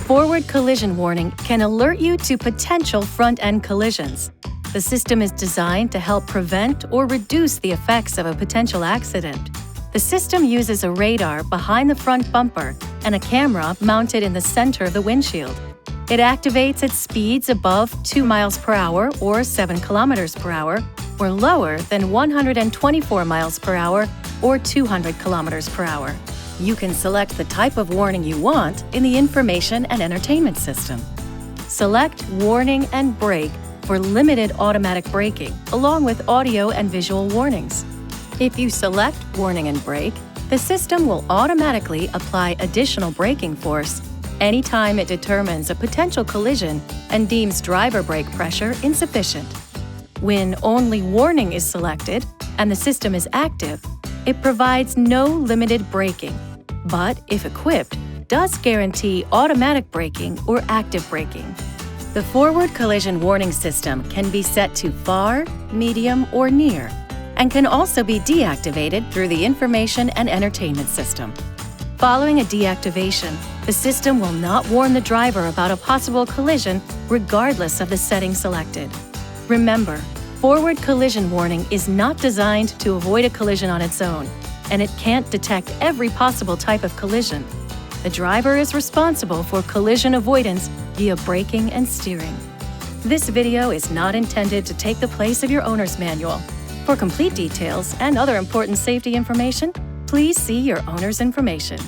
forward collision warning can alert you to potential front-end collisions. The system is designed to help prevent or reduce the effects of a potential accident. The system uses a radar behind the front bumper and a camera mounted in the center of the windshield. It activates at speeds above 2 miles per hour or 7 kilometers per hour, or lower than 124 miles per hour or 200 kilometers per hour. You can select the type of warning you want in the Information and Entertainment system. Select Warning and Brake for limited automatic braking, along with audio and visual warnings. If you select Warning and Brake, the system will automatically apply additional braking force anytime it determines a potential collision and deems driver brake pressure insufficient. When only Warning is selected and the system is active, it provides no limited braking, but if equipped, does guarantee automatic braking or active braking. The forward collision warning system can be set to far, medium, or near, and can also be deactivated through the Information and Entertainment system. Following a deactivation, the system will not warn the driver about a possible collision regardless of the setting selected. Remember, forward collision warning is not designed to avoid a collision on its own, and it can't detect every possible type of collision. The driver is responsible for collision avoidance via braking and steering. This video is not intended to take the place of your owner's manual. For complete details and other important safety information, please see your owner's information.